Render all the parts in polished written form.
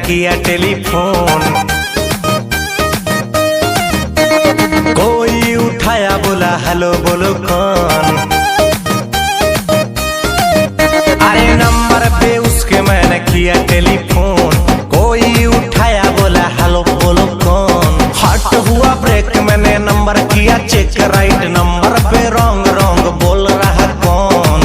किया टेलीफोन, कोई उठाया बोला हेलो बोलो कौन। अरे नंबर पे उसके मैंने किया टेलीफोन, कोई उठाया बोला हेलो बोलो कौन। हट हुआ ब्रेक मैंने नंबर किया चेक, राइट नंबर पे रॉन्ग रॉन्ग बोल रहा कौन।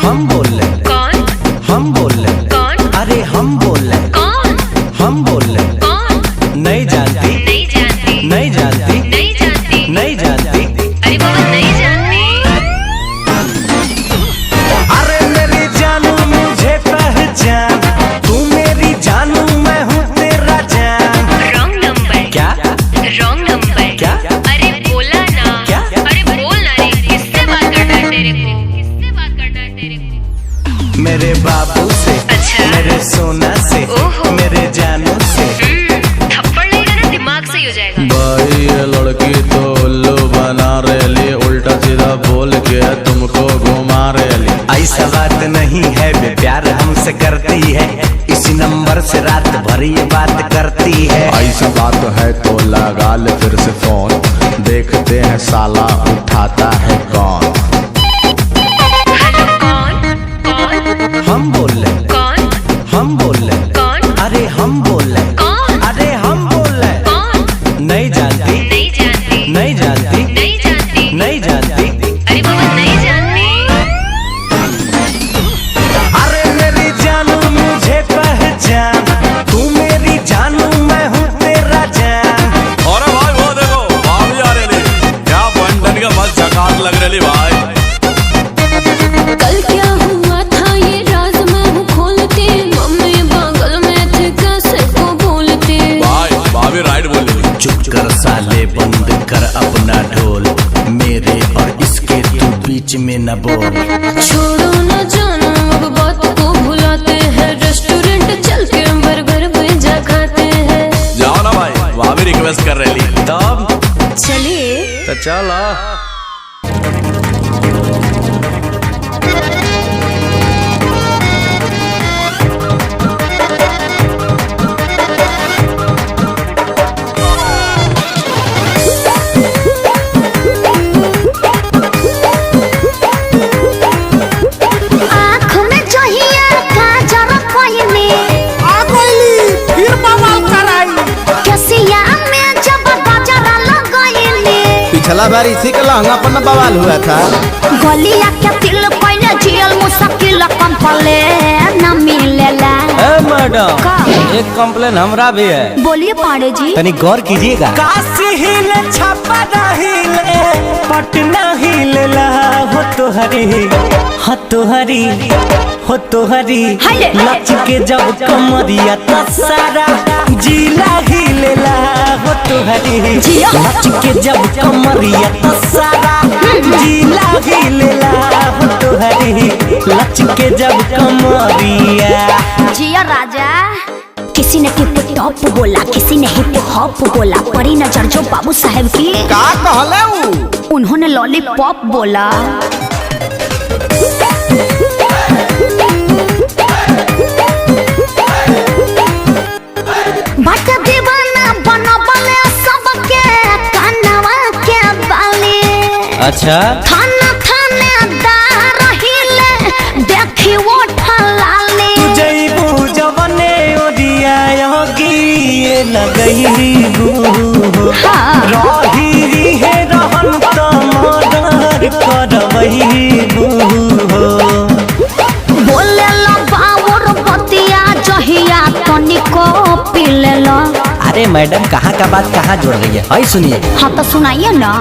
हम बोल रहे कौन, हम बोल रहे कौन, अरे हम बोल रहे कौन, हम बोल रहे कौन। नहीं जानती, नहीं जानती, नहीं जानती, नहीं जानती, नहीं जानती, अरे बाबा नहीं जानती। अरे मेरी जानू मुझे पहचान, तू मेरी जानू मैं हूँ तेरा जान। रॉन्ग नंबर क्या, रॉन्ग नंबर क्या, अरे बोला ना क्या, अरे बोल ना रे, किससे बात करना है तेरे को, किससे बात करना है तेरे को। मेरे बाबू से, अच्छा मेरे सोना से, मेरे जानू से। थप्पड़ लगेगा ना दिमाग सही हो जाएगा। भाई ये लड़की तो उल्लू बना रही, उल्टा सीधा बोल के तुमको घुमा रही। ऐसा बात नहीं है वे प्यार हमसे करती है, इसी नंबर से रात भर ये बात करती है। ऐसा बात है तो लगा ले फिर से फोन, देखते हैं साला उठाता है कौन। हम बोल रहे कौन, हम बोल रहे कौन, अरे हम बोल रहे कौन, अरे हम बोल रहे कौन। नहीं जानती, नहीं जानती, नहीं जानती, नहीं जानती, नहीं जानती, अरे बाबा नहीं जानती। अरे मेरी जानू मुझे पहचान, तू मेरी जानू मैं हूँ तेरा जान। अरे भाई वो देखो भाभी आ रही, क्या बंधन का मस्त झकास लग रही भाई। कल क्या हुआ था ये राज मैं हूँ खोलते, मम्मी बगल में थे कैसे को बोलते। भाई भाभी राइट बोल रही। चुप कर साले बंद कर अपना ढोल, मेरे और इसके तू बीच में न बोल। छोड़ो न जानो अब बात को भुलाते हैं, रेस्टोरेंट चल के बर्गर पिज्जा खाते हैं। जाओ ना भाई, भाभी रिक्वेस्ट कर रही। तब चलिए तो चलो। पिछला बार इसी का लहंगा पर न बवाल हुआ था। गलिया के दिल पहले जियल मुश्किल कंपले न मिलेला। मैडम एक कंप्लेन हमरा भी है। बोलिए पांडे जी। तनी गौर कीजिएगा। काशी हिले छापा हिले पटना हिले ला हो तो हरी, हो तो हरी, हो तो हरी। लच के जब कमरिया तो सारा जिला हिले ला हो तो हरी। लच के जब कमरिया तो सारा जिला हिले ला हो तो हरी। लच के जब कमरिया। जिया राजा। किसी ने टिप टॉप बोला, किसी ने हिप हॉप बोला, परी नजर जो बाबू साहेब की का कहले उन्होंने लॉलीपॉप बोला। बट दीवाना बनबले सबके कानवा के बाली। अच्छा थाना थानेदार हिले देखी वो ठलाली। जईबू जवने ओदिया योगी लगई गो रही है रहन तो मर्डर करवई गो। बोले लो बावर बतिया जहिया तनिको पीले लो। अरे मैडम कहाँ का बात कहाँ जोड़ रही है, आई सुनिए। हाँ तो सुनाइए ना।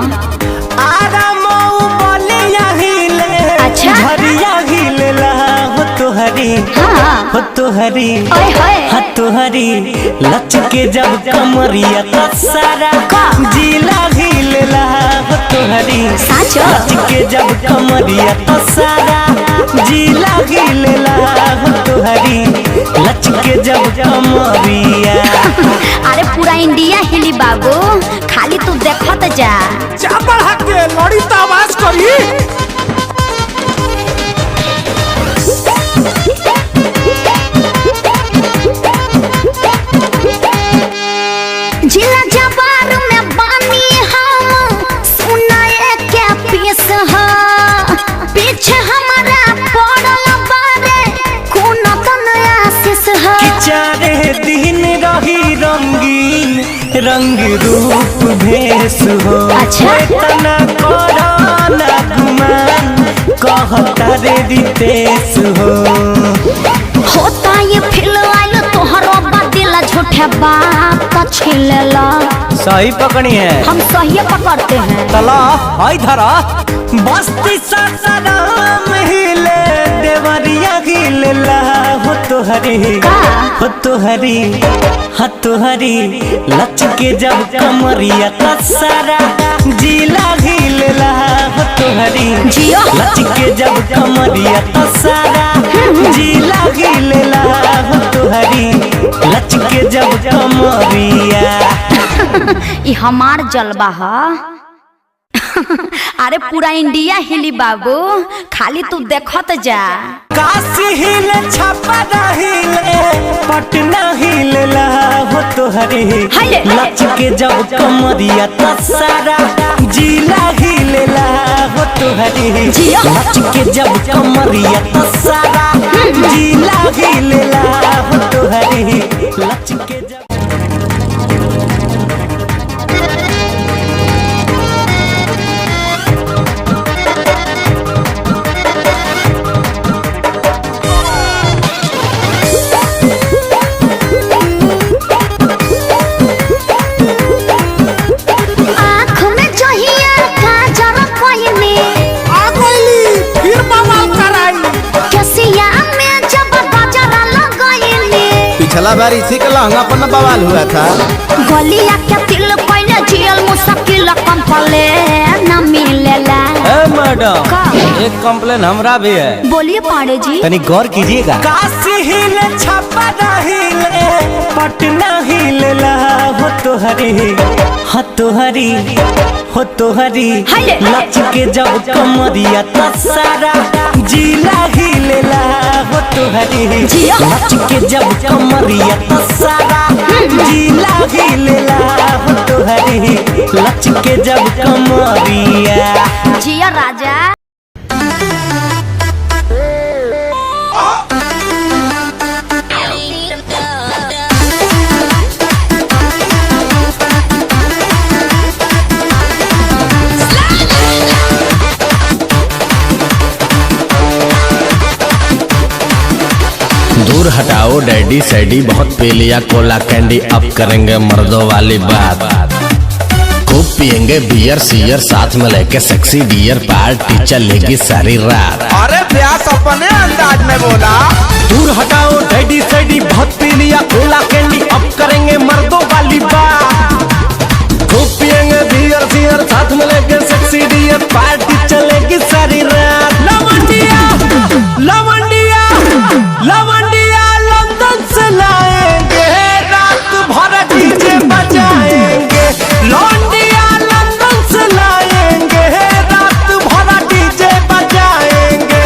अच्छा झरिया हिले ला हो तो हरी, हाँ हो तो हरी, ओए होए हो तो हरी। लच के जब कमरिया तो सारा जिला हिले ला हो तो हरी। साचो लच के जब कमरिया तो सारा जिला हिले ला हो तो हरी। लच के जब कमरिया। अरे पूरा इंडिया हिली बाबू, खाली तू देखत जा। चापड़ हक के लड़ी तो आवाज करी। दिन रही रंगीन रंग रूप भेस हो। अच्छा। तना कोरोना गुमान कहता रे रितेश हो। होता ये फिल आइल तोहरो बदिला झूठे बात का छिलेला। सही पकड़ी है, हम सही पकड़ते हैं। तला आई धरा बस्ती सासाराम हिले देवरिया गिलेला हो तोहरी हो तोहरी हो तोहरी लच के जब कमरिया त सारा जिला गिलेला हो तोहरी जियो। लच के जब कमरिया त सारा जिला गिलेला हो तोहरी लच के जब कमरिया। ये हमार जलवा है। अरे पूरा इंडिया हिली बाबू, खाली तू देखत जा। काशी हिले छापा हिले पटना हिलेला हो तोहरी लच के जब कमरिया त सारा जिला हिलेला हो तोहरी लच के जब कमरिया त सारा जिला हिलेला हो तोहरी लच के जब। पिछला बार इसी का लहंगा पर न बवाल हुआ था। गलिया के तिल पहले जेल मुश्किल कंपले न मिलेला। मैडम एक कंप्लेन हमरा भी है। बोलिए पांडे जी। तनी गौर कीजिएगा। काशी हिले छापा हिले पटना हिलेला हो तोहरी हो तोहरी हो तोहरी लच के जब कमरिया त सारा जिला हिलेला हो तोहरी लच के जब कमरिया त सारा जिला हिलेला हो तोहरी लच के जब कमरिया। जिया राजा। दूर हटाओ डैडी सैडी बहुत पी लिया कोला कैंडी, अब करेंगे मर्दों वाली बात। खूब पियेंगे बियर सियर साथ में लेके सेक्सी डियर, पार्टी चलेगी सारी रात। अरे प्यास अपने अंदाज में बोला। दूर हटाओ डैडी सैडी बहुत पी लिया कोला कैंडी, अब करेंगे मर्दों वाली बात। खूब पियेंगे बियर सियर साथ में लेके सेक्सी डियर, पार्टी चलेगी सारी रात। लवंडिया लवंडिया लवंडिया लंदन से लाएंगे, रात भर डीजे बजाएंगे। लवंडिया लंदन से लाएंगे, रात भर डीजे बजाएंगे।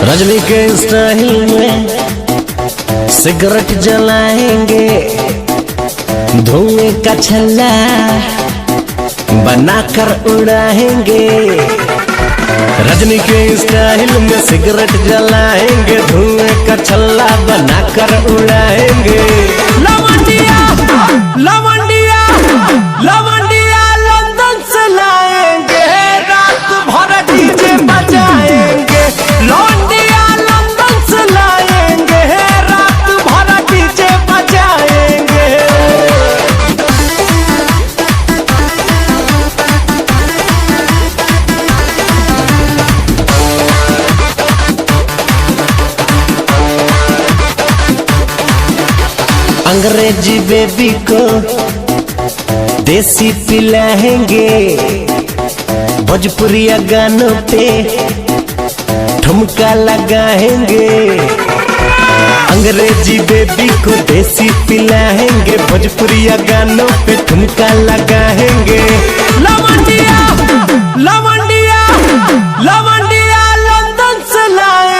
रजनी के स्टाइल में सिगरेट जलाएंगे, धुएं का छल्ला बनाकर उड़ाएंगे। रजनी के स्टाइल में सिगरेट जलाएंगे, धुएं का छल्ला बनाकर उड़ाएंगे। लवंडिया लवंडिया लवंडिया लंदन से लाएंगे, रात भर डीजे बजाएंगे। लवंडिया लंदन से लाएंगे, रात भर डीजे बजाएंगे। अंग्रेजी बेबी को देसी पिलाएंगे, भोजपुरिया गानों पे ठुमका लगाएंगे। अंग्रेजी बेबी को देसी पिलाएंगे, भोजपुरिया गानों पे ठुमका लगाएंगे। लवंडिया लवंडिया लवंडिया लंदन से लाए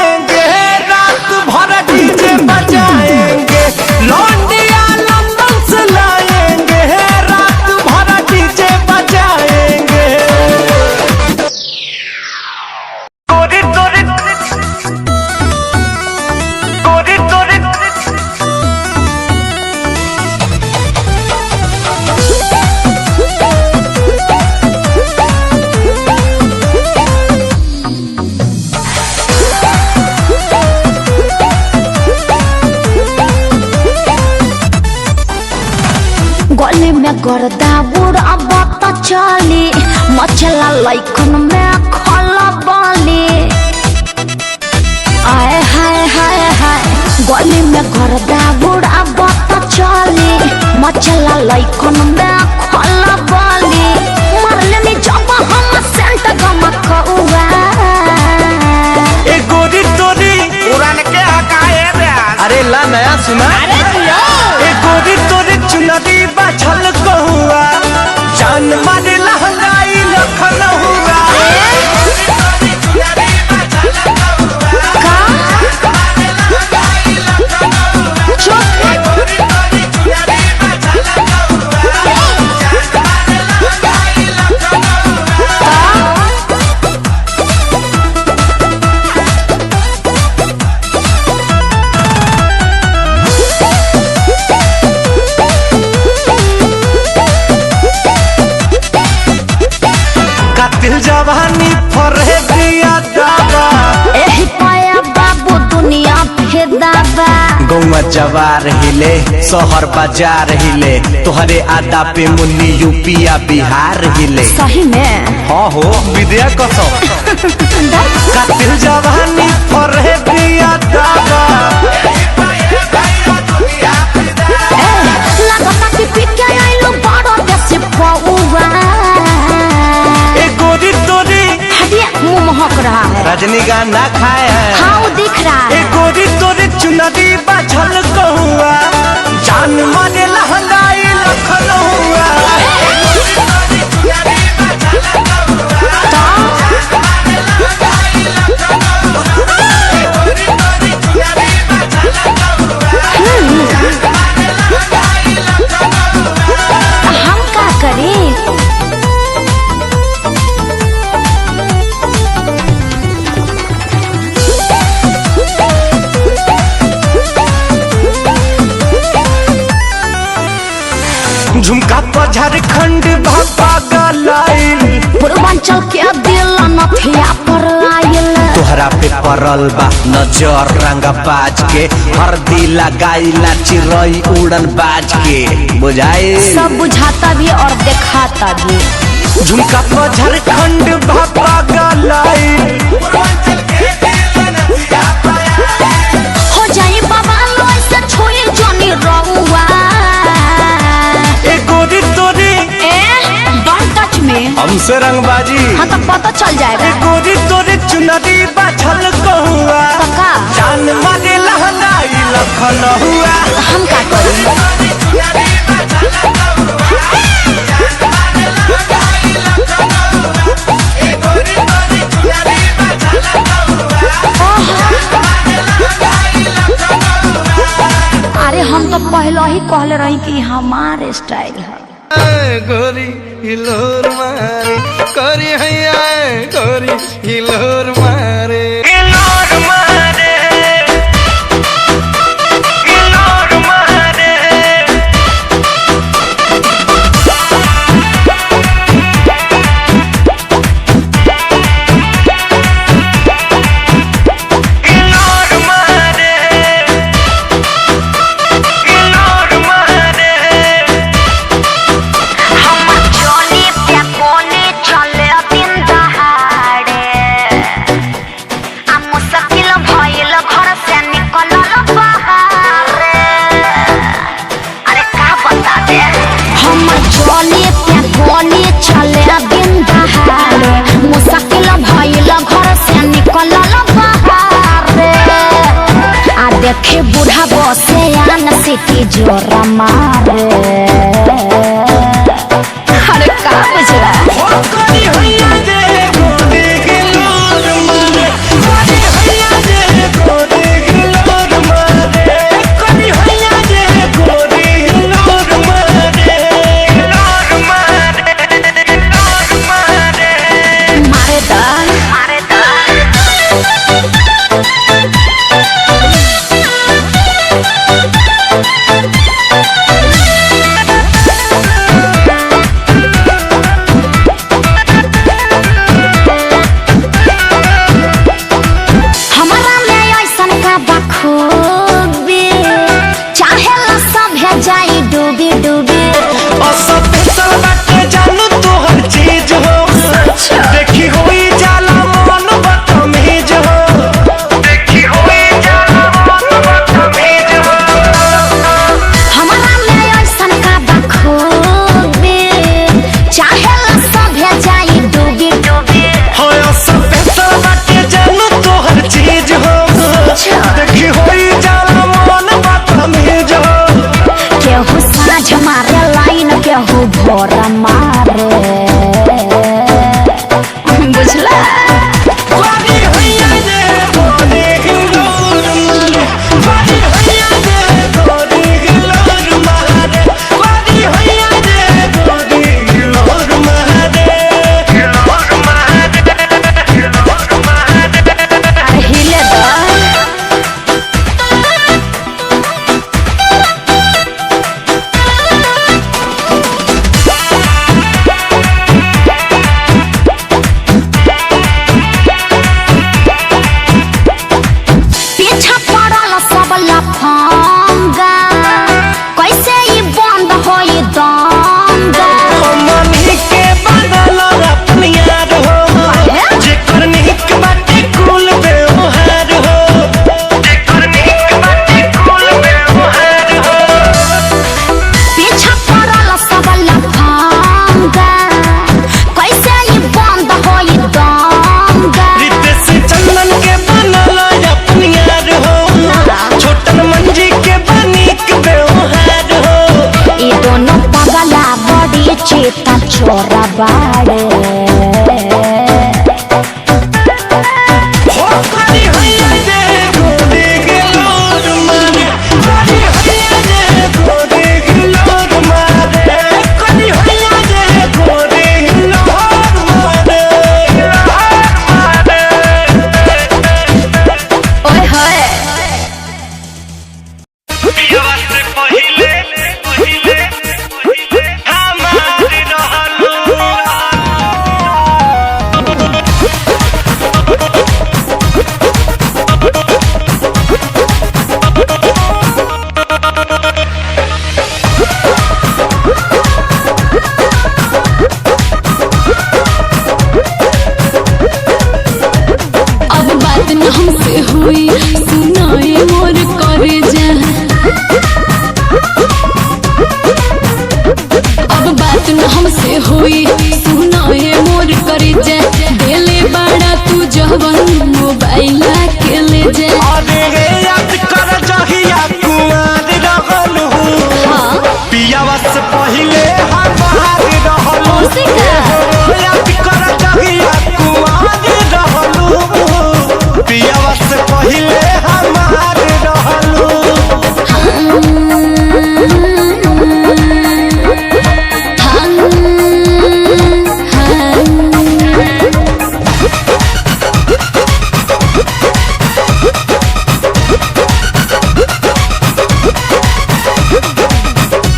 में गर्दा उड़ब त चली मचला लइकन में खला बाली आए हाय हाय हाय गली में गर्दा उड़ब त चली मचला लइकन में खला बाली मरले में जब हम सेंट गमकौआ ए गोरी तोरी पुरान के हकाए रे। अरे ला नया सुना। ए गोरी तोरी चुनरी बाछल कहुआ जान मारे लहंगाई लखन हुआ दिल जवानी फरे दिया दादा एही पाया बाबू दुनिया फेदाबा गौवा जवार हिले शहर बाजार हिले तोहरे आदा पे मुन्नी यूपिया बिहार हिले सही में हाँ हो विद्या कसम का दिल जवानी फरे दिया दादा लगता कि पिके आइलो बड़ो देसी पौवा ए गोरी तोरी हटिया मुंह महक रहा है रजनीगंधा ना खाए हैं हाँ वो दिख रहा ए है गोरी तोरी चुनरी बाछल कहुआ जान मारे लहंगाई लखन हुआ हम का करें झुमका पर झारखंड भापा गलाइल पूर्वांचल के दिल नथिया पर आयल तोहरा पे पड़ल बा नजर रंगा बाज के हरदी लगाइला चिरई उड़न बाज के बुझाई सब बुझाता भी और दिखाता भी झुमका पर झारखंड भापा गलाइल हो जाई बाबा लो ऐसे छोड़ी जोनी रहुआ ए गोरी तोरी डोंट टच मी हमसे रंगबाजी हाँ तो पता चल ए जाएगा गोरी तोरी चुनरी बाछल कहुआ पक्का जान मारे लहंगाई लखन हुआ हम का करें अरे हम तो पहले ही कहले रही कि हमारे स्टाइल है गोरी हिलोर मारे गोरी हैया गोरी हिलोर मारे देखे बूढ़ा बसे आन सिटी जोरा मारे अरे का बुझला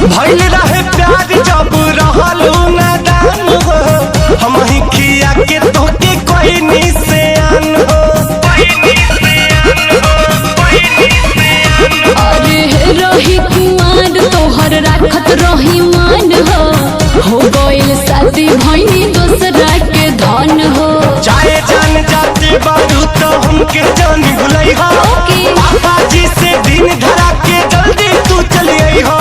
भइल रहे प्यार जब रहलू नादान हो, हम ही खिया के तोके कोई निशान हो। अरे रही कुमार तोहर राखत रही मान हो गइल शादी भइनी दोसरा के धन हो। चाहे जान जाते बारू तो हमके जान भुलई हो, पापा जी से दिन धरा के जल्दी तू चली आई हो।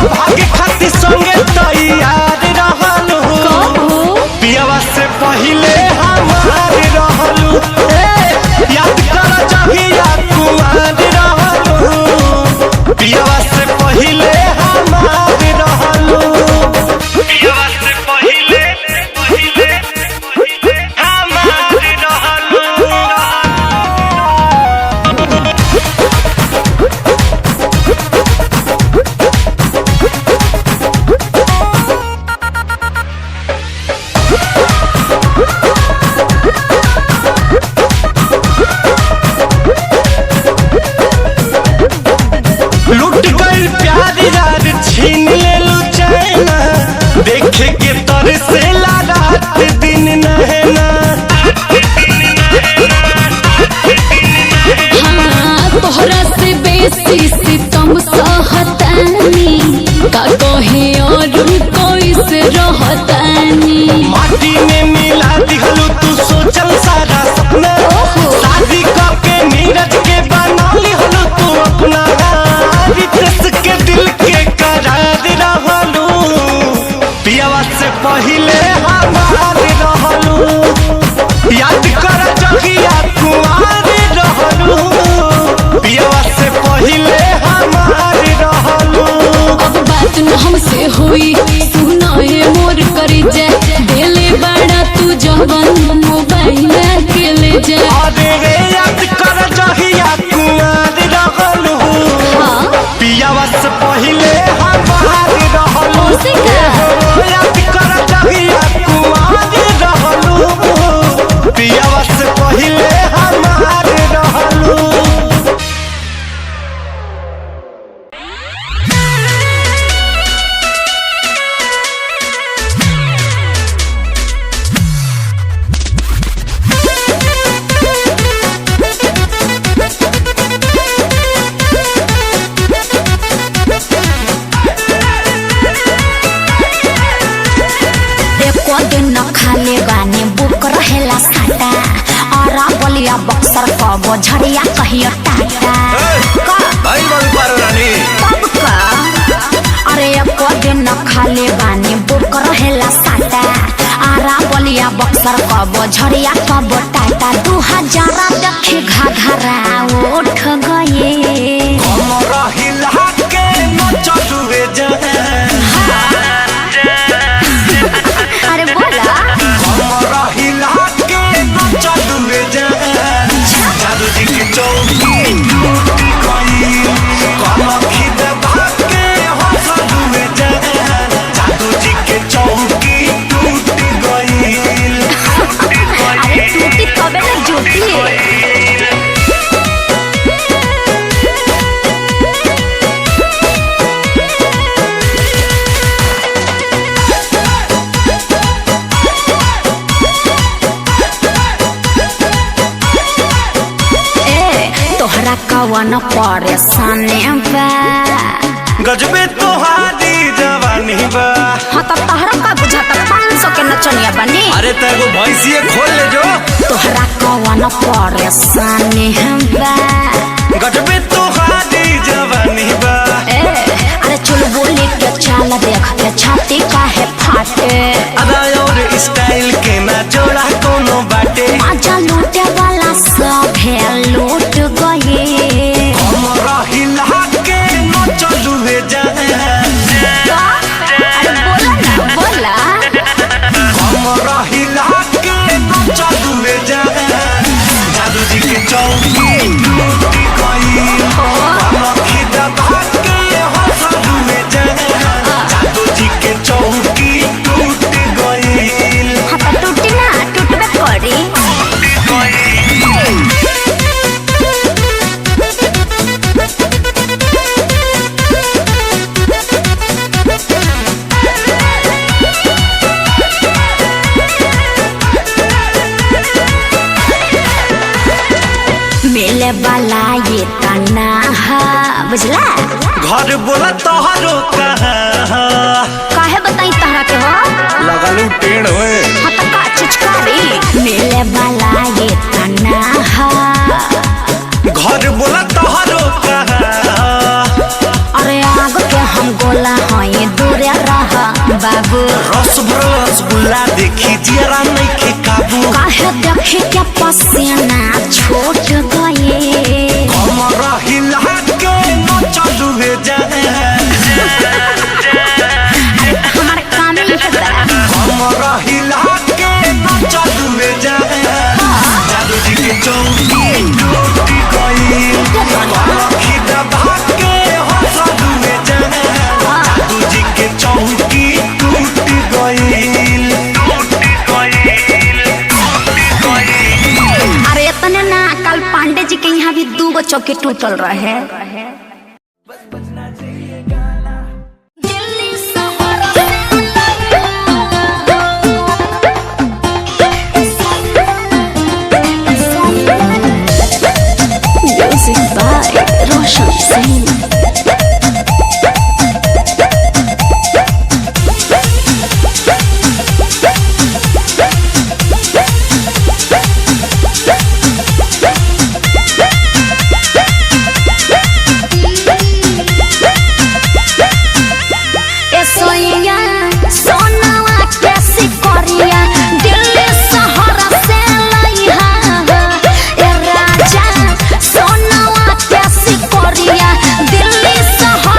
भाग्य खातिर संगे तैयार रहलू, पियावा से पहिले हमार रहलू। याद कर जहिया कुमार रहलू, पियावा से पहिले हमार रहलू। पियावा से पहिले हमार रहलू। लूट गई प्यार यार छीन ले लू चैना, देखे के तर से रात दिन नहना। हाँ तोहरा से बेसी सितम सहतानी, का कहे और कोई से रहतानी। माटी में मिला दिहलू तू सोचल सारा सपना, शादी करके नीरज के बना लिहलू तू अपना। रितेश के दिल के करार रहलू, पियावा से पहिले हमार रहलू। याद कर जहिया कुमार रहलू, पियावा से पहिले हमार रहलू। अब बात न हमसे हुई सुना है मोर करी जा, देले बड़ा तू जवन मोबाइल के ले जा। अरे रे याद कर जहिया कुमार रहलू, पियावा से पहिले हमार रहलू। याद कर जहिया कुमार रहलू, पियावा से पहिले हमार रहलू। एको दिन न खाले बानी बुक रहेला साटा, और बलिया बक्सर कबो झड़िया कहियो टाटा। कब का अरे एको दिन न खाले बानी बुक रहेला साटा, आरा बलिया बक्सर कबो झड़िया कबो टाटा। 2000 देखी घाघरा उठ गए, हमरा हिला के न चलुए जान। अरे बोला हमरा हिला के न चलुए जान। जादू जी की चौकी टूट गई, कलखी दबा के हंसलुए जान। जादू जी के चौकी टूट गई। अरे टूटी तबे न जुटी। तोहरा कवन परेशानी बा, गजबे तोहारी जवानी बा। हाँ तो तोहरा का बुझाता 500 के नचनिया बनी। अरे तेरे भैंसिए खोल ले जो। तोहरा कवन परेशानी बा, गजबे तोहारी जवानी बा। अरे चल बोली के चाल देख के छाती काहे फाटे। अदा और स्टाइल के ना जोड़ा कोनो बाटे। मजा लूटे वाला सब है लूट गए। हमरा हिला के न चलुए जान। अरे बोला ना बोला। हमरा हिला के न चलुए जान। जादू जी के चौकी टूट मिले वाला ये तना बुझला। घर बोला तोहरो कहाँ काहे बताई तहरा के हो लगलू टेढ़ होए हाँ तो का चीज करी मिले वाला ये तना घर बोला तोहरो कहाँ अरे आग के हम गोला हैं दूर रहा बाबू रस भरल रसगुल्ला देखी जरा नहीं के काबू काहे देखे क्या पसीना छूट गए हमारा हिला के न चलू जाए हमारे काम ही है हमारा हिला के न चलू जाए जादू जी के चौकी टूटी गई लखी दबा के हंसलू जाए जादू जी के चौकी टूटी गई अरे इतने ना कल पांडे जी के यहाँ भी 2 चौकी टूटल रहे। Music by Roshan Singh. Delhi शहर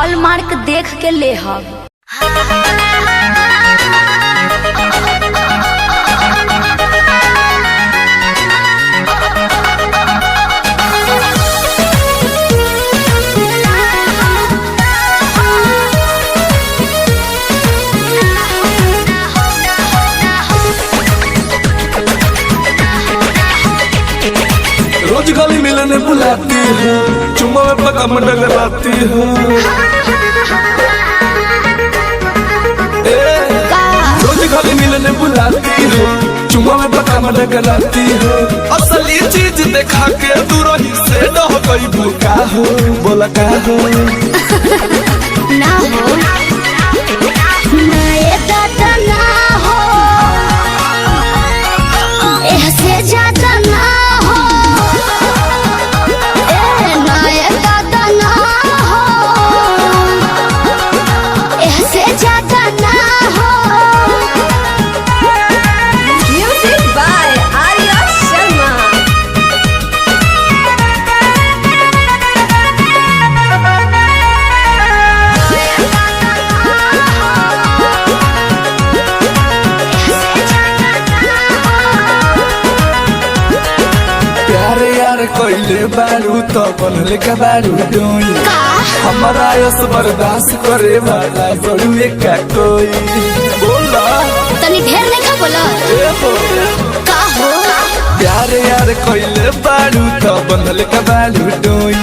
हॉलमार्क देख के ले हम। रोज गली मिलने बुलाती है, चुम्मा में पकम डगराती है। रोज गली मिलने बुलाती है, चुम्मा में पकम डगराती है। असली चीज देखा के तू रही से न हो कोई भूखा हो, बोला का हो ना हो ना ये दादा ना हो, ऐसे ज्यादा ना हो, ना ये दादा ना हो, ऐसे ज्यादा ना हो। Music by Arya Sharma. प्यारे यार कोइले बारू तो बनले का बारू डोई, हमारा यस बर्दाश्त करे वाला बड़ू का कोई। बोला तनी ढेर नहीं खा बोला का हो। प्यारे यार कोइले बारू तो बनले का बारू डोई,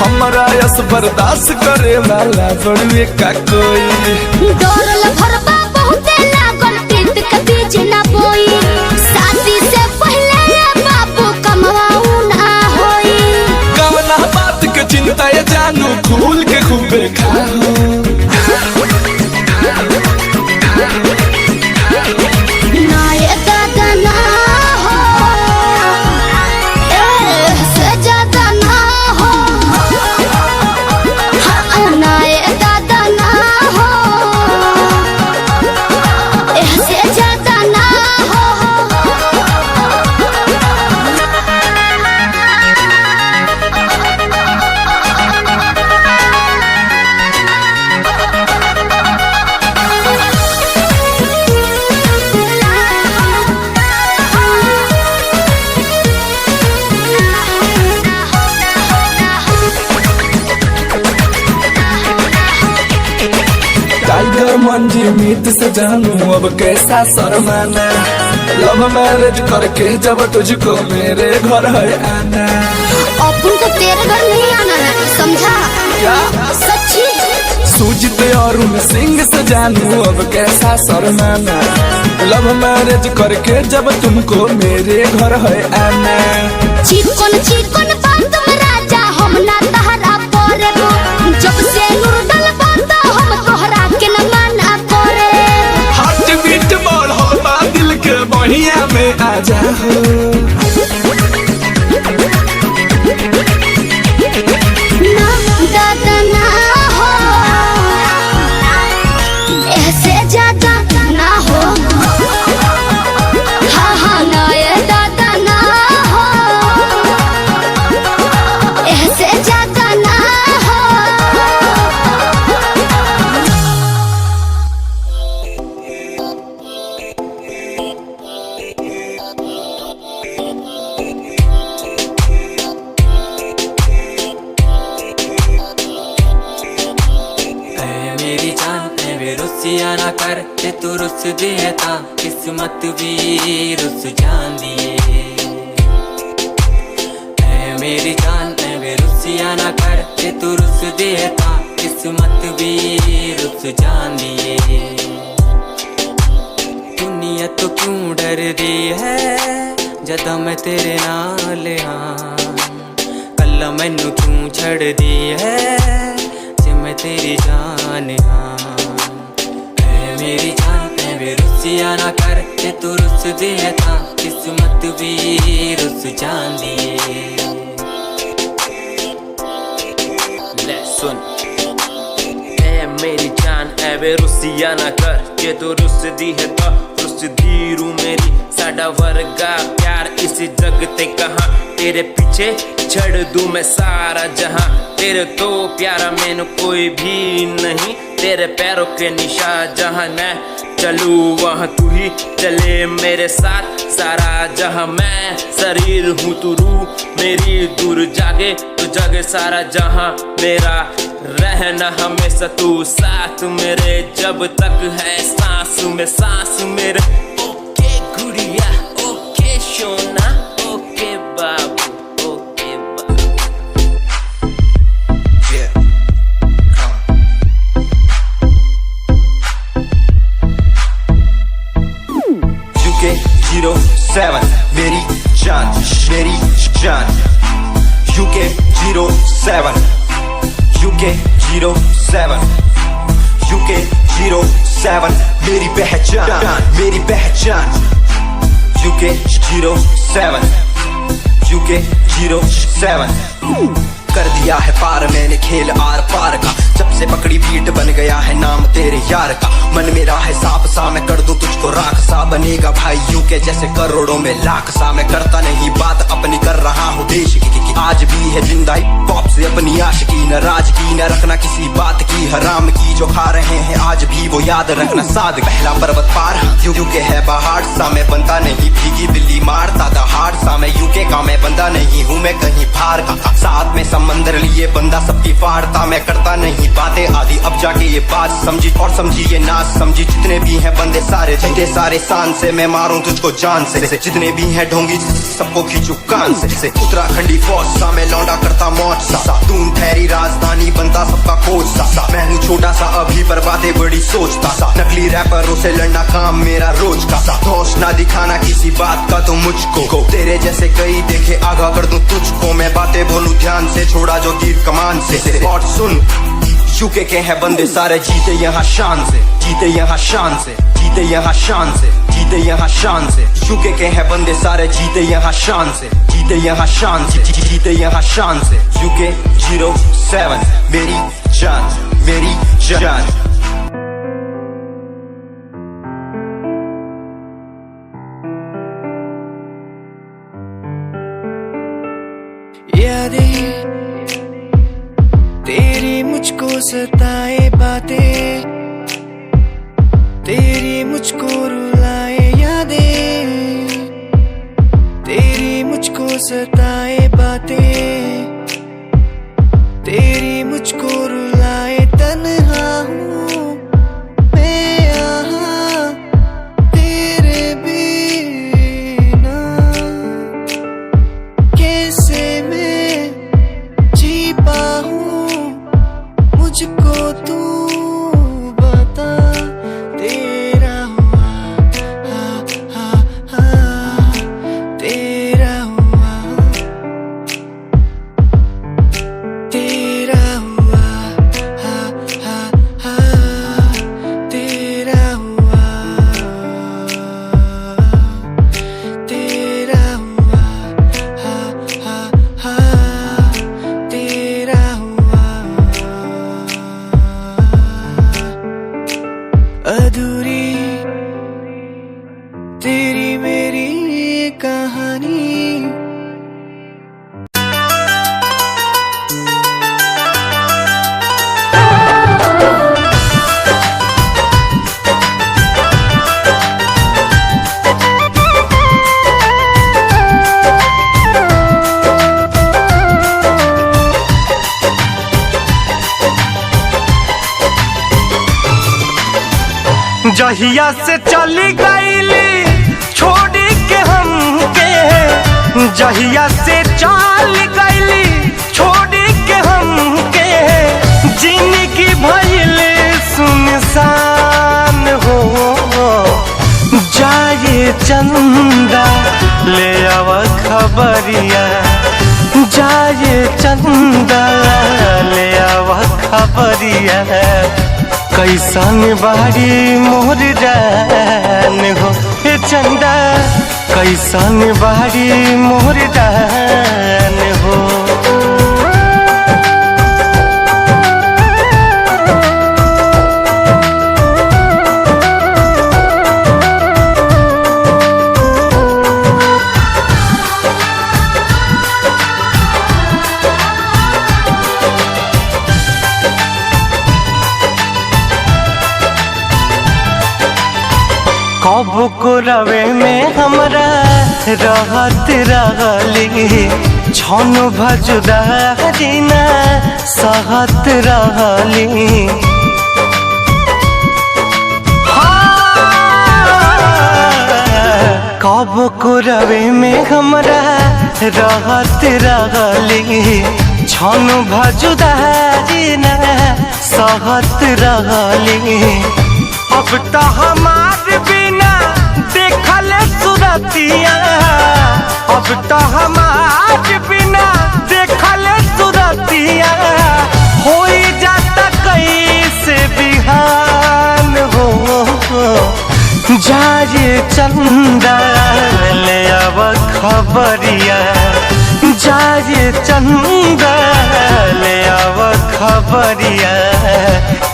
हमारा यस बर्दाश्त करे वाला बड़ू का कोई। डोरल भरबा बहुते लागल, पीत के बीच ना बोई, शादी से पहले बाबू कमवाऊ ना होई। कवना बात के चिंता ये जानू, खूल के खूबे खाओ। ना ये दादा ना हो, ऐसे ज्यादा ना हो, हाँ, ना ये दादा ना हो, ऐसे ज्यादा ना हो। टाइगर मंजी मीत से जानू अब कैसा शर्माना, लव मैरिज करके जब तुझको मेरे घर है आना। अपन को तेरे घर नहीं आना है, समझा क्या सच्ची। सूजित और सिंह से जानू अब कैसा शर्माना, लव मैरिज करके जब तुमको मेरे घर है आना। चिकन चिकन बात में राजा हम ना तहरा परे, जब से नुरदल बात हम तोहरा के न माना करे। हार्ट बीट बढ़ा दिल के बहिया में आ जाओ। ना दादा ना हो, ऐसे ज्यादा ना हो, हाँ हाँ ना ये दादा ना हो, ऐसे ज्यादा ना हो। मेरी जान वे रुसिया ना कर, ते तू रुस दिए ता किस्मत भी रुस जान दिए। मेरी जान वे रुसिया ना कर, ते तू रुस दिए ता किस्मत भी रुस जान दिए। दुनिया तो क्यों डर दी है जदा मैं तेरे नाल हाँ, कल्ला मैनू क्यों छड़ दी है जे मैं तेरी जान हाँ। मेरी जान वे रुसिया ना कर, ते तू रुस दिए था किस्मत भी रुस जान दिए। ले सुन मेरी जान वे रुसिया ना कर, जे तू रुस दी है तो रुस दी रू मेरी। साडा वर्गा प्यार इस जग ते कहाँ तेरे पीछे छड़ दूं मैं सारा जहां। तेरे तो प्यारा मैंने कोई भी नहीं, तेरे पैरों के निशान जहां मैं चलूं वहां तू ही चले मेरे साथ। सारा जहां मैं शरीर हूँ तू रूह मेरी, दूर जागे तो जागे सारा जहां मेरा। रहना हमेशा तू साथ मेरे, जब तक है सांस में सांस मेरे। ओके गुड़िया ओके सोना ओके बाबू ओके बाबू। UK 07 मेरी जान मेरी जान। UK 07 UK 07 UK 07 मेरी पहचान मेरी पहचान। UK 07 UK 07 कर दिया है पार मैंने खेल आर पार का, जब से पकड़ी बीट बन गया है नाम तेरे यार का। मन मेरा है सांप सा मैं कर दूं तुझको राख सा, बनेगा भाई यूके जैसे करोड़ों में लाख सा। मैं करता नहीं बात अपनी कर रहा हूँ देश की, आज भी है जिंदा पॉप से अपनी आशिकी। नाराजगी न रखना किसी बात की, हराम की जो खा रहे हैं आज भी वो याद रखना साद। पहला पर्वत पार यूके है पहाड़ सा, मैं बनता नहीं भीगी बिल्ली मारता दहाड़ सा। मैं यूके का मैं बंदा नहीं हूँ मैं कहीं बाहर का, साथ में समंदर लिए बंदा सबकी फाड़ता। मैं करता नहीं बातें आदि अब जाके ये बात समझी, और समझी ये नाच समझी। जितने भी हैं बंदे सारे जीते सारे शान से, मैं मारूं तुझको जान से। जितने भी हैं ढोंगी सबको खींचू कान से। उत्तराखंडी फौज सा मैं लौंडा करता मौज सा, दून ठहरी राजधानी बनता सबका कोच सा। मैं हूँ छोटा सा अभी पर बातें बड़ी सोचता सा, नकली रैपरों से लड़ना काम मेरा रोज का सा। होश ना दिखाना किसी बात का तो मुझको, तेरे जैसे कई देखे आगा कर दूं तुझको। मैं बातें बोलूं ध्यान से छोड़ा जो तीर कमान से। और सुन यूके के हैं बंदे सारे जीते यहाँ शान से, जीते यहाँ शान से, जीते यहाँ शान से, जीते यहाँ शान से। यूके के हैं बंदे सारे जीते यहाँ शान से, जीते यहाँ शान से, जीते यहाँ शान से। UK 07 मेरी जान मेरी जान। यादें तेरी मुझको सताए बातें, तेरी मुझको रुलाए यादें। तेरी मुझको सताए बातें, तेरी मुझको रुलाए। तन्हा हूँ मैं यहाँ तेरे बिना, कैसे मैं जी पाऊँ मुझको तू बता। तेरा हुआ तेरा हुआ तेरा हुआ तेरा हुआ तेरा हुआ तेरा हुआ। अधूरी तेरी मेरी कहानी। जहिया से चली गईली छोड़ के हमके, जहिया से चल गईली छोड़ के हमके। जिंदगी भइल सुनसान हो, जाए चंदा ले आव खबरिया, जाए चंदा ले आव खबरिया। कैसन बाड़ी मोर जान हो हे चंदा, कैसन बाड़ी मोर जान हो। कब को रवे में हमरा रहत रहली छन भजुदा जीना सहत रहली कब को रवे में हमरा रहत रहली छन भजुदा जीना सहत रहली अब तो हमार बिना देखल सुरतिया अब तो हमार बिना देखल सुरतिया हो जाता कैसे बिहान हो जाए चंदा ले अब खबरिया जाए चंदा ले अब खबरिया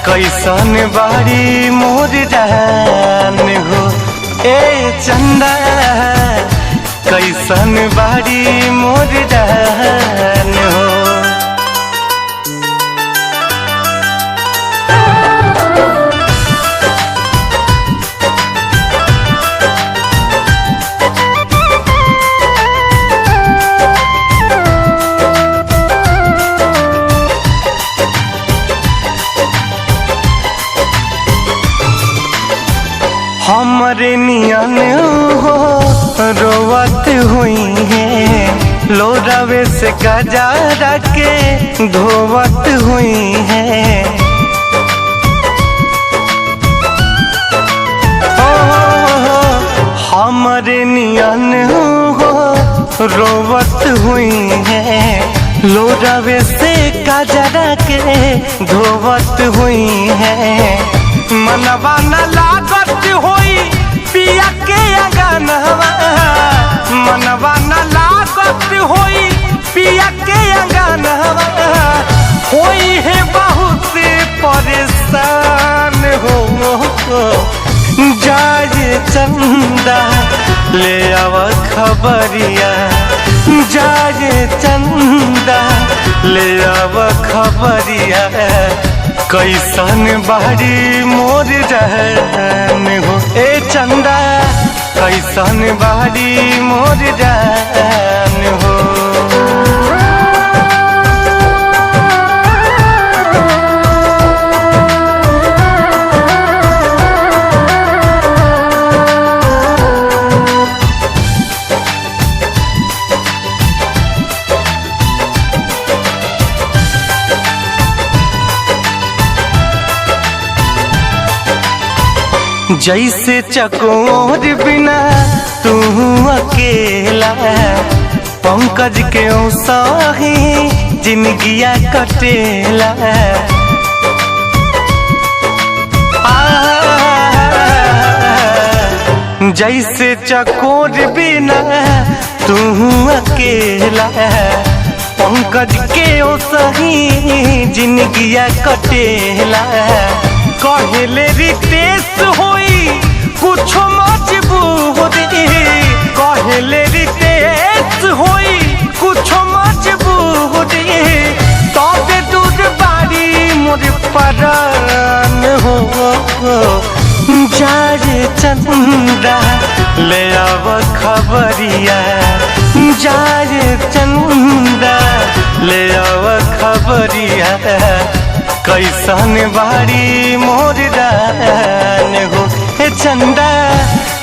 कैसन बारी मोर जान हो ए चंदा कैसन बारी मोर जान हो हमरे नियन हो रोवत हुई है लोरावे से गजारा के धोवत हुई है हमरे नियन हो रोवत हुई है लोरावे से गजारा के धोवत हुई है मनवा न लागत होई पिया के अंगनवा मनवा न लागत होई पिया के अंगनवा होई है बहुत परेशान हो जाए चंदा ले आव खबरिया जाए चंदा ले आव खबरिया कैसन बारी मोर जान हो ए चंदा कैसन बारी मोर जान हो जैसे चकोर बिना तू अकेला पंकज के साही जिंदगिया कटेला जैसे चकोर बिना तू अकेला पंकज के साही जिंदगिया कटेला कहले रितेश होई कुछ मजबूरी कहले रितेश होई कुछ मजबूरी तबे दूर बारी मोर परान हो जाए चंदा ले आव खबरिया जाए चंदा ले आव खबरिया कैसन बारी मोर जान हो चंदा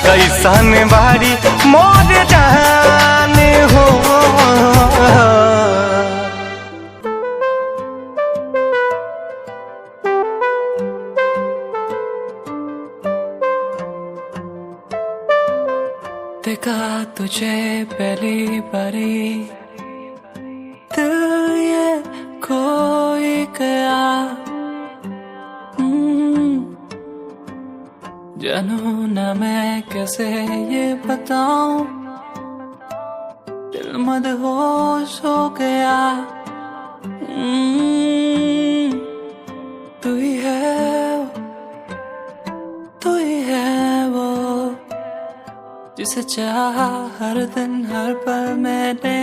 कैसन बारी मोर जान हो देखा तुझे पहली बारी दिल ये खोई गया जानू ना मैं कैसे ये बताऊं दिल मदहोश हो गया तू ही है वो जिसे चाहा हर दिन हर पल मैंने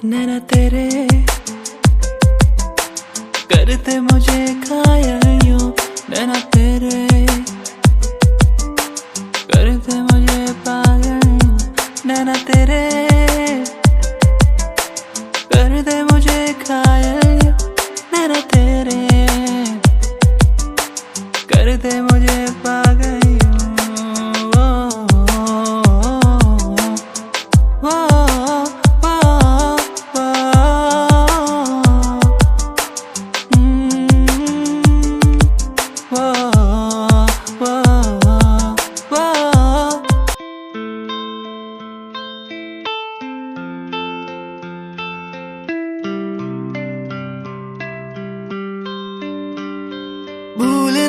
नैना तेरे करते मुझे घायल यूं नैना तेरे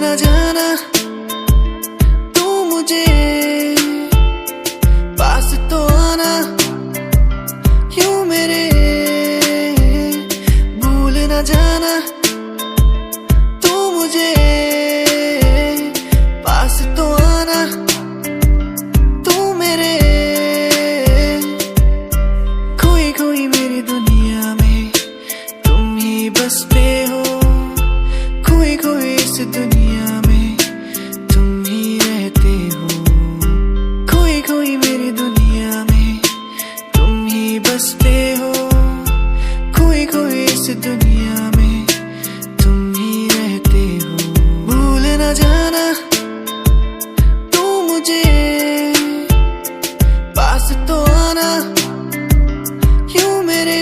न जाना तू मुझे पास तो आना यूं मेरे भूल न जाना तू मुझे पास तो आना तू मेरे खोई खोई मेरी दुनिया में तुम ही बसते हो खोई खोई इस दुनिया में तुम ही रहते हो खोई खोई मेरी दुनिया में तुम ही बसते हो खोई खोई इस दुनिया में तुम ही रहते हो भूल न जाना तू मुझे पास तो आना यूं मेरे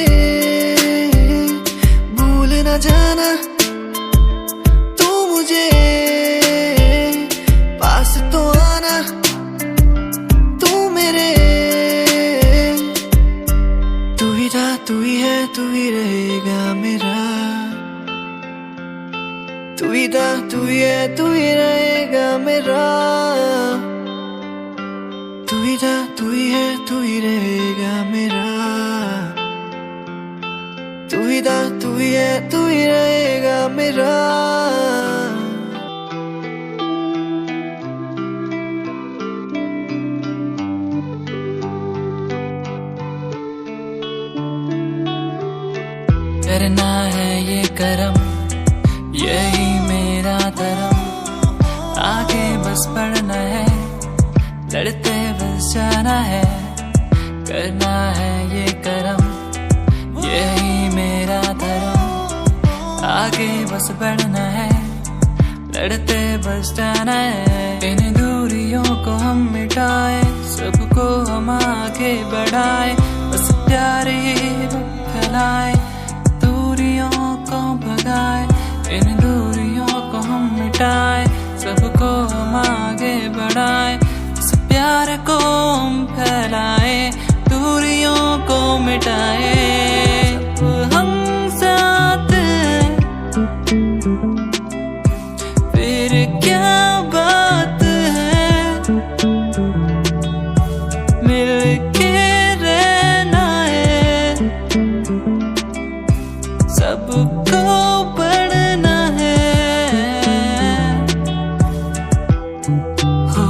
भूल न जाना तू मुझे पास तो आना तू मेरे तू ही था तू ही है तू ही रहेगा मेरा तू ही था तू ही है तू ही रहेगा मेरा तू ही था तू ही है तू ही रहेगा मेरा तू ही था तू ही है तू ही रहेगा मेरा करना है ये करम यही मेरा धर्म आगे बस बढ़ना है लड़ते बस जाना है करना है ये करम यही मेरा धर्म आगे बस बढ़ना है लड़ते बस जाना है इन दूरियों को हम मिटाए सबको हम आगे बढ़ाए बस प्यार ये फैलाए दूरियों को भगाए इन दूरियों को हम मिटाए सबको हम आगे बढ़ाए इस प्यार को हम फैलाए दूरियों को मिटाए सब हम साथ हैं फिर क्या बात है मिलके रहना है सबको पढ़ना है हो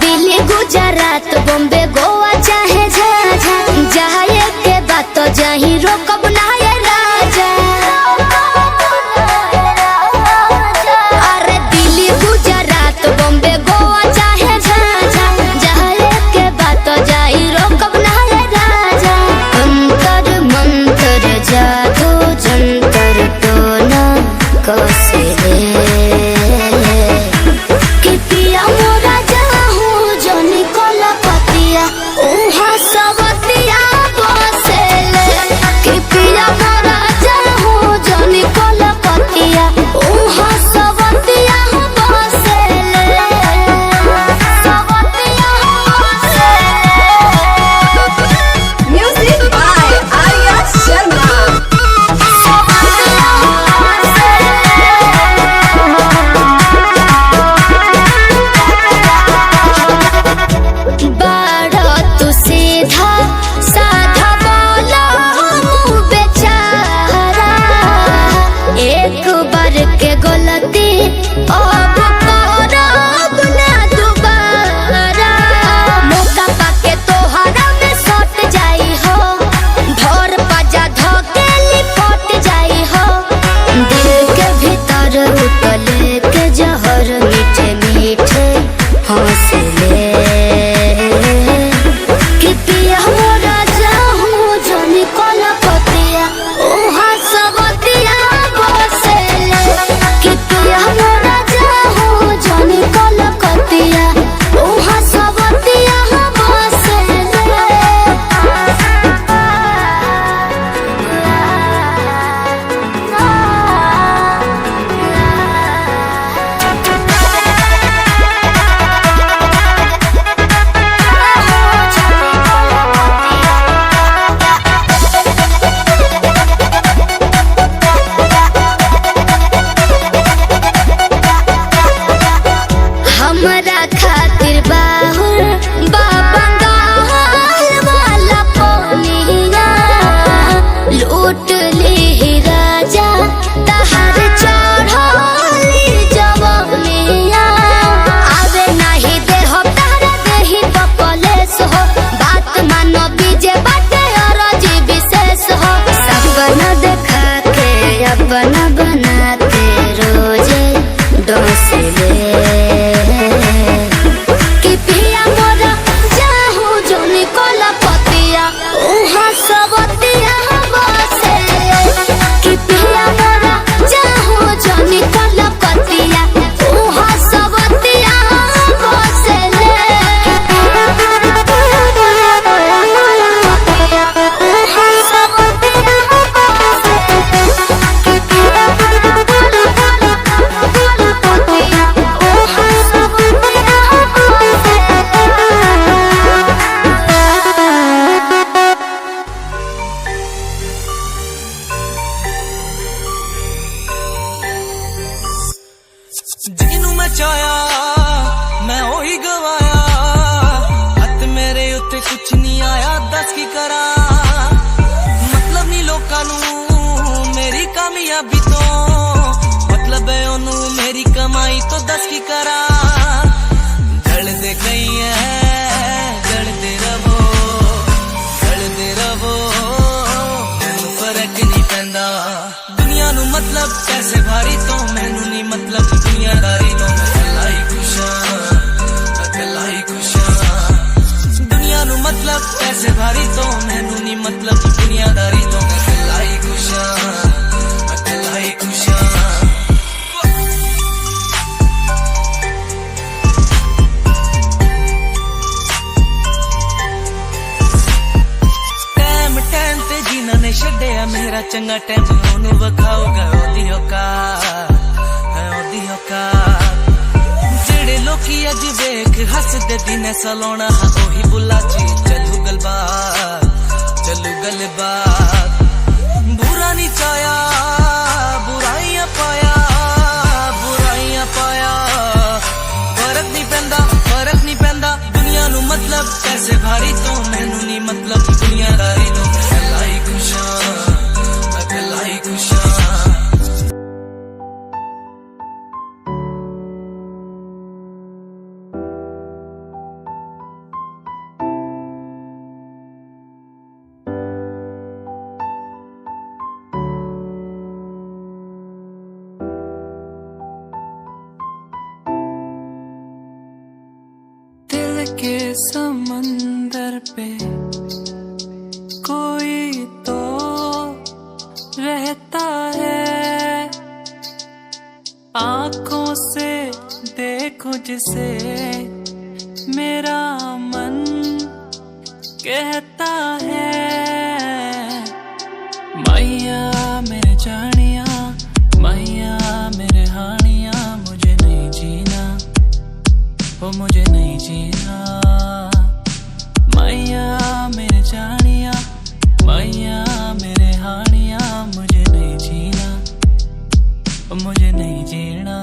दिल्ली गुजरात बॉम्बे गोवा चाहे झाझा जाए के बात तो जाही रोकब ना ये राजा अरे दिल्ली गुजरात बॉम्बे गोवा चाहे झाझा जाए के बात तो जाही रोकब ना ये राजा अंतर मंतर जादू जंतर टोना कसे कि पिया मोरा जाहू जोनी कोला पतिया उहा सबतिया बसेले कि नहीं तो 10 की करा। जलते गई है जलते रहो मैनू फर्क नहीं पैंदा। दुनिया नू मतलब पैसे भारी तो मैनू नहीं मतलब दुनियादारी तो मैं अकेला ही खुश दुनिया नू मतलब पैसे भारी तो मैनू नहीं मतलब दुनियादारी तो मैं अकेला ही खुश टाइम ते जीना ने छड्डिया मेरा चंगा टाइम ओनू वखाऊगा ओदी औकात। जेड़े लोकी अज वेख हसदे दिने सलोना ओही बुला ची चलू गलबात। बुरा नहीं चाया बुराइयां पाया फर्क नहीं पैंदा। दुनिया नू मतलब पैसे भारी तो मैनू नहीं मतलब दुनियादारी तो मैं अकेला ही खुश दिल के समंदर पे कोई तो रहता है। आंखों से देखो जिसे मेरा मन कहता है। मैया मेरे जानिया मैया मेरे हानिया मुझे नहीं जीना वो मुझे नहीं जीना। मैया मेरे जानिया मैया मेरे हानिया मुझे नहीं जीना वो मुझे नहीं जीना।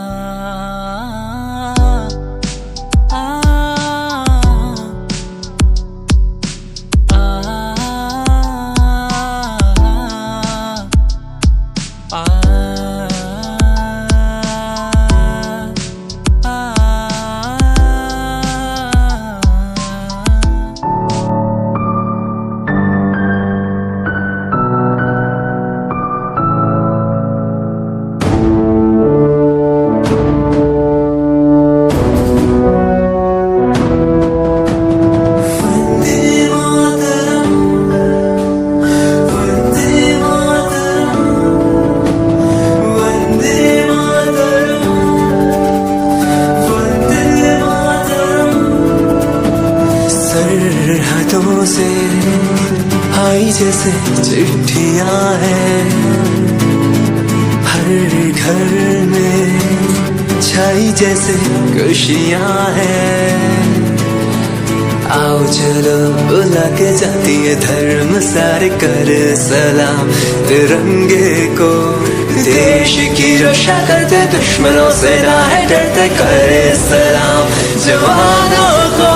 से आई जैसे चिट्ठियां हैं हर घर में छाई जैसे खुशियां हैं। आओ चलो बुला के जाती है धर्म सारे कर सलाम तिरंगे को। देश की रक्षा करते दुश्मनों से ना है डरते करे सलाम जवानों को।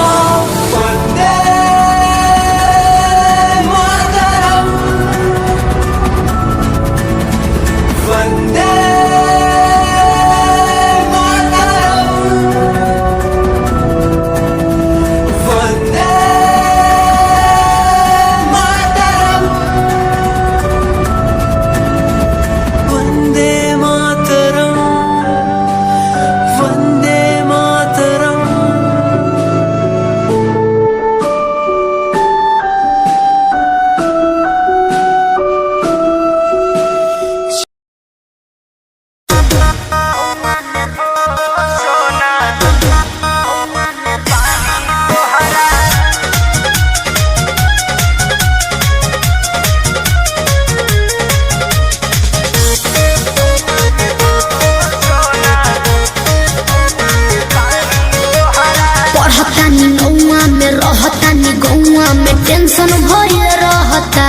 टेंशन भइल रहता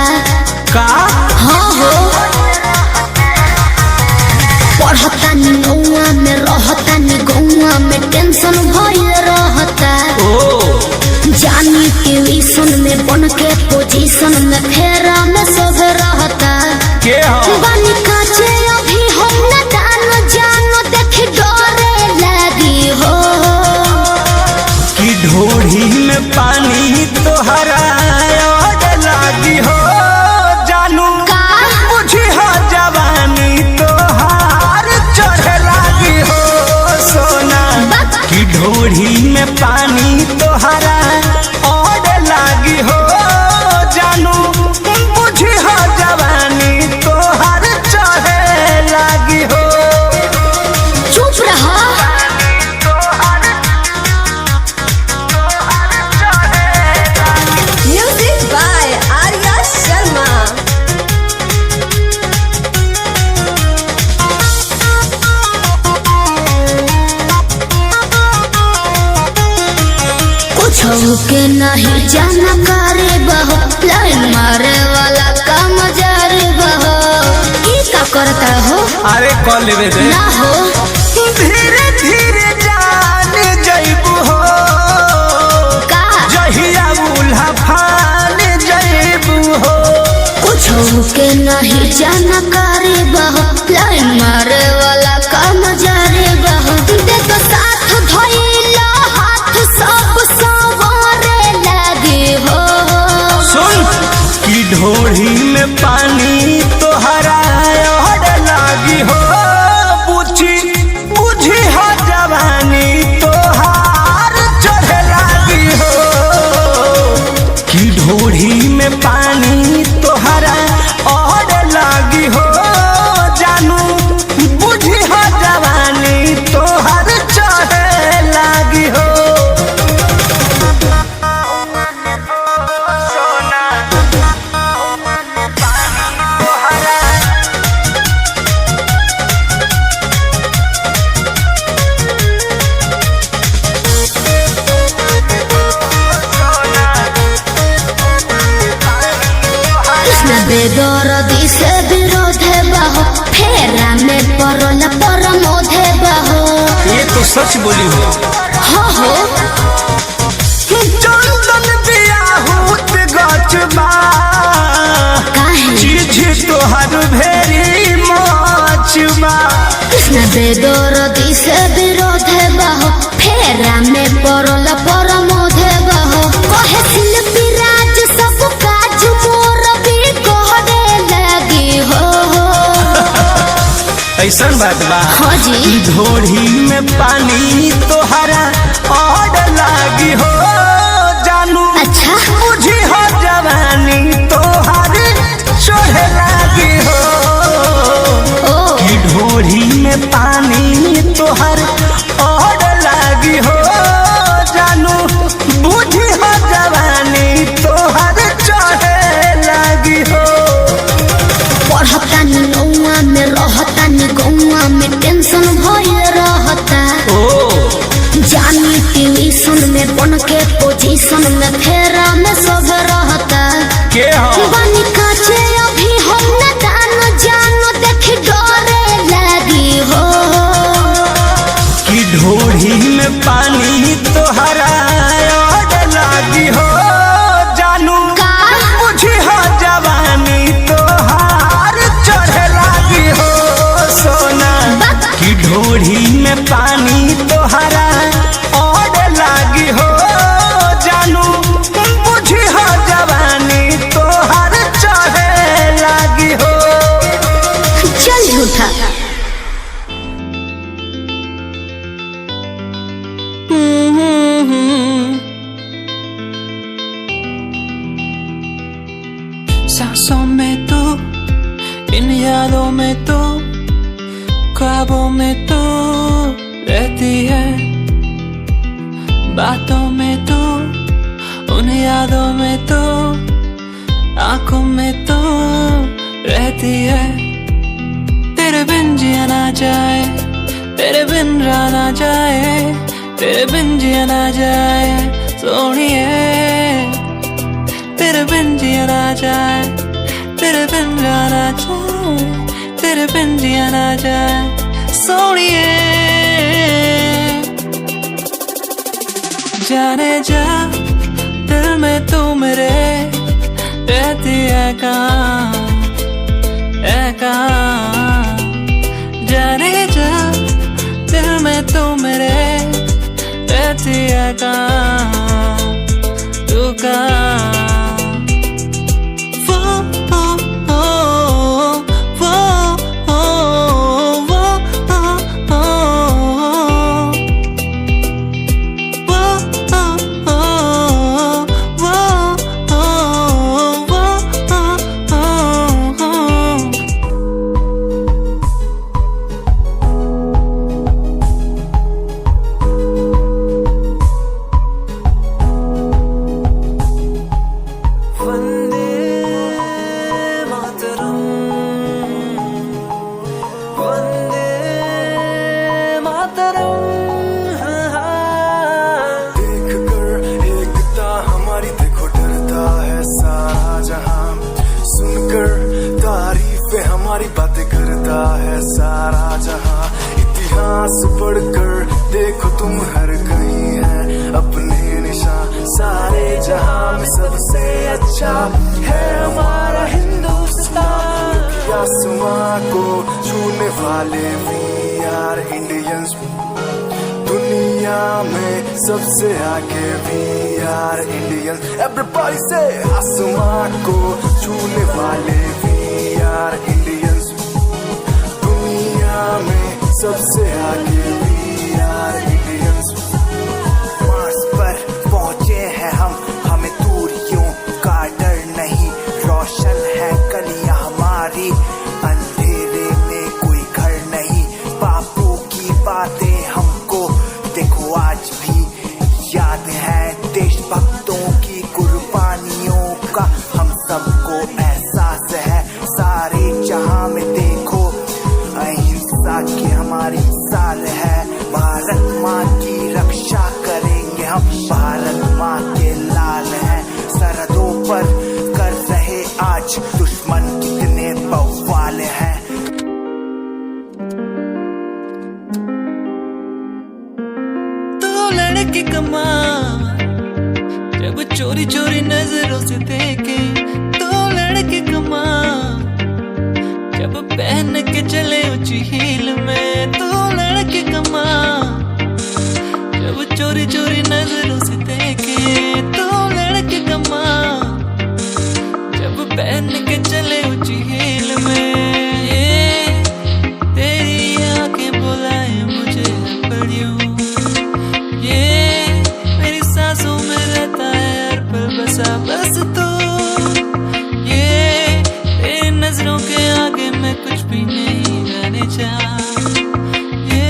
का हाँ हो पढ़तानी नौआ में रहतानी गौआ में टेंशन भइल रहता। जानी ट्यूशन में बन के पोजीशन में फेरा में सब रहता। बानी काचे अभी हम न जानो देख डरे में पानी तोहरा और लागी हो जानू बुझी हो जवानी तोहर चढ़े लागी हो। चुप रहा। Music by Arya Sharma. कुछ के नहीं जाना करे बहो लाइन मारे वाला काम जारे बहो की का करता हो। अरे कॉल लेवे दे ना हो धीरे धीरे जान जइबू हो का जहिया उल्हा फान जइबू हो। कुछ के नहीं जाना करे बहो लाइन मारे वाला काम जारे बहो देखो साथ धइला हाथ सब सवारे लगे हो। सुन की ढोढ़ी में पानी तोहरा और लागी हो बुझी बुझी हो जवानी तोहार चढ़े लागी हो। की ढोढ़ी में पानी तोहरा और लागी हो जानू बुझी हो जवानी तोहार चढ़े लागी हो। कृष्ण बेदरदी से विरोध बहो फेरा में परल परमोध बहो। ये तो सच बोली हो। हो चंदन बियाहूत गचबा काहे चीज तोहर भेरी मचबा। कृष्ण बेदरदी से विरोध बहो फेरा में परल परमोध बहो कहे शिल्पी राज सब काज मोर भी कहरे लगी हो। ऐसन बात बा हाँ जी ढोढ़ी में पानी तोहरा और लागी हो जानू अच्छा बुझी हो जवानी तोहर चढ़े लागी हो। ओ की ढोढ़ी में पानी तोहर और लागी हो जानू बुझी हो जवानी तोहर चढ़े लागी हो। पढ़ता नी गौआ में रहता नी गौआ में टेंशन भइल रहता जानी ट्यूशन में बन के पोजीशन में फेरा में सब रहता के हो बनी काचे अभी हम न दान जानो देख डरे लगी हो। की ढोढ़ी में पानी तोहरा और लागी हो जानू का बुझी हो जवानी तोहार चढ़े लागी हो सोना। की ढोढ़ी में पानी तोहरा और लागी हो जानू बुझी हो जवानी तोहार चढ़े लागी हो। चल झूठा सांसों में तो इन यादों में तो ख्वाबों में तो रहती है बातों में तो उन यादों में तो आंखों में तो रहती है। तेरे बिन जिया ना जाए तेरे बिन रहा ना जाए तेरे बिन जिया ना जाए सोनिए तेरे बिन जिया ना जाए तेरे बिन रहा ना जाए तेरे बिन जिया ना जाए सोनिए जाने जा दिल में तू मेरे रहती है कहाँ जाने जा दिल में तू मेरे रहती है कहाँ तू कहाँ लगता है सारा जहां, इतिहास पढ़कर देखो तुम हर कहीं है अपने निशान। सारे जहां में सबसे अच्छा है हमारा हिंदुस्तान। आसमां को छूने वाले वी आर इंडियंस, दुनिया में सबसे आगे वी आर इंडियंस। एवरीबॉडी से आसमां को छूने वाले वी आर इंडियंस, दुनिया में सबसे आगे वी आर इंडियंस। मार्स पर पहुंचे हैं हम, हमें दूरियों का डर नहीं। रोशन है गलियां हमारी, अंधेरे में कोई घर नहीं। बापू की बातें हमको देखो आज भी याद है, देशभक्तों की कुर्बानियों का हम सबको एहसास है। सारे जहां में देखो अहिंसा की हमारी साल है। भारत माँ की रक्षा करेंगे हम, भारत माँ के लाल हैं। सरहदों पर कर रहे आज दुश्मन कितने बवाल हैं। लड़के कमाल जब चोरी चोरी नजरों से देखे, तो लड़के कमाल जब पहन के चले ऊंची हील में, तो लड़के कमाल जब चोरी चोरी नजरों से देखे, तो लड़के कमाल जब पहन के चले ऊंची हील में। ये तेरी आंखें बुलाए मुझे पड़ियों, ये मेरी सांसों में रहता है हर पल बसा बस तू। ये तेरी नजरों के आगे मैं कुछ भी नहीं रहने चाह, ये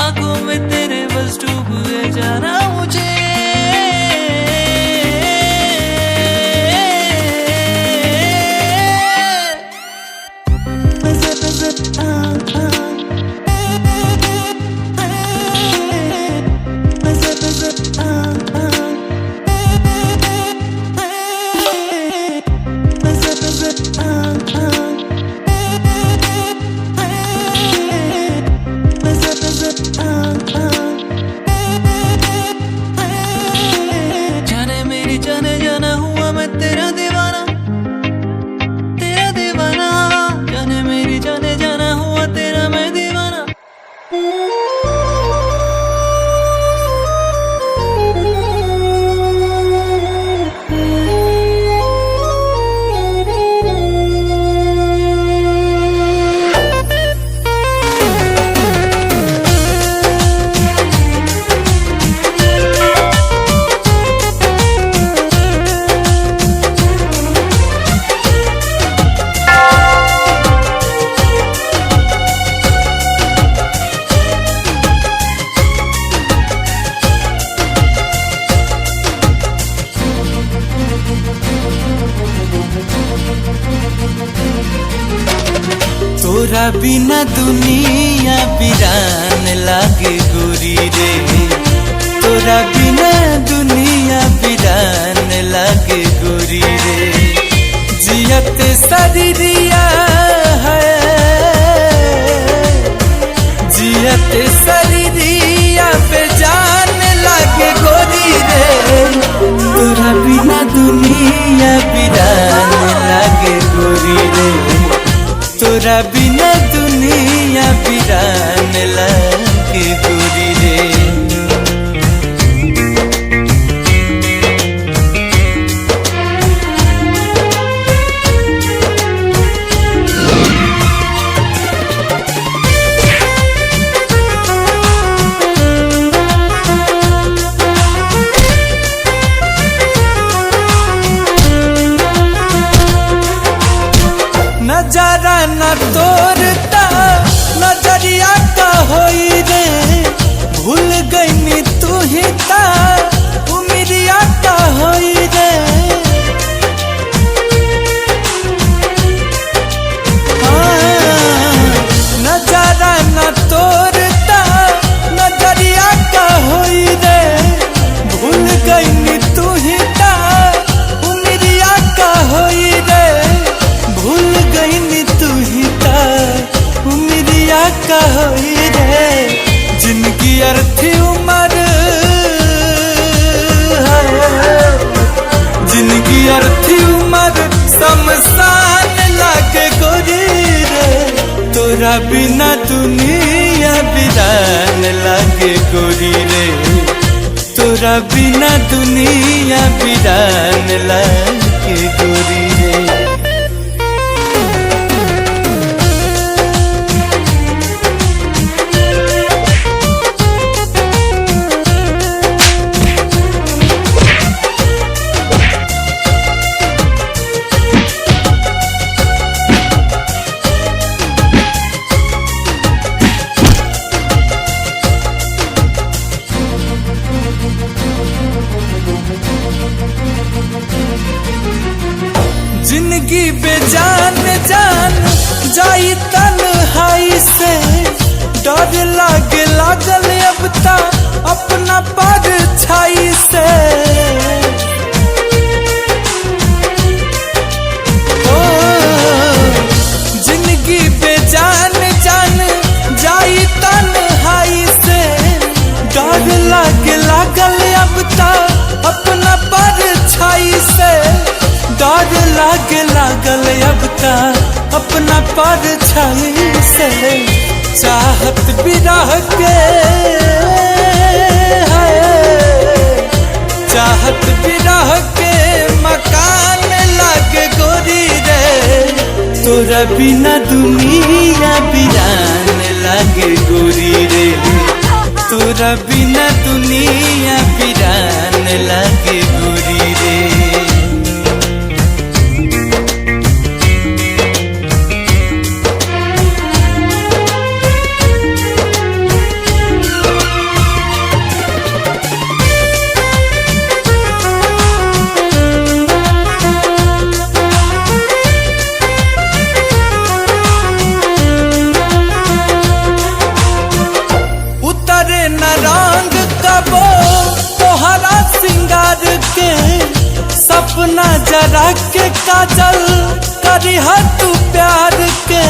आंखों में तेरे बस डूब गए जाना मुझे। जाने मेरी जाने जाना हुआ मैं तेरा दीवाना, तेरा दीवाना। जाने मेरी जाने जाना हुआ तेरा मैं दीवाना। तोरा बिना दुनिया वीरान लागे गोरी रे, तोरा बिना दुनिया वीरान लागे गोरी रे। जियत शरीरिया है, जियत शरीरिया पे जान लागे गोरी रे। तोरा बिना दुनिया वीरान लागे गोरी रे, तोरा बिना दुनिया वीरान लागे गोरी रे। नजारा न तोरता नजरिया का होई तोरा बिना दुनिया बिरान लागे गोरी रे, तोरा बिना दुनिया बिरान लागे गोरी रे। जिंदगी बेजान जान जाई तन्हाई से, डर लागे लागल अब ता अपना परछाई से। ओ जिंदगी बेजान जान जाई तन्हाई से, डर लागे लागल अब ता अपना परछाई से। डर लागे लागल अब ता अपना परछाई से। चाहत बिरह के चाहत बिरह के मकान लागे गोरी रे, तोरा बिना दुनिया बिरान लागे गोरी रे, तोरा बिना दुनिया बिरान लागे गोरी रे। सपना जरा के काजल करी तू प्यार के।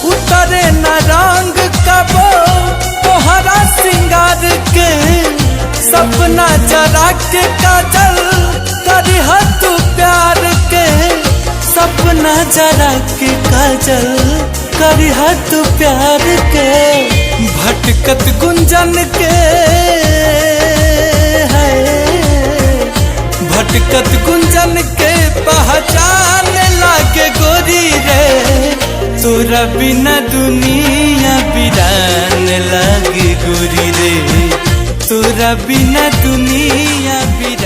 उतरे न रंग कबो तोहरा सिंगार के, सपना जरा के काजल करी तू प्यार के। सपना जरा के काजल करी तू प्यार के। भटकत गुंजन के है, भटकत गुंजन के पहचान लागे गोरी रे, तोरा बिना दुनिया बिरान लागे गोरी रे, तोरा बिना दुनिया बिरान।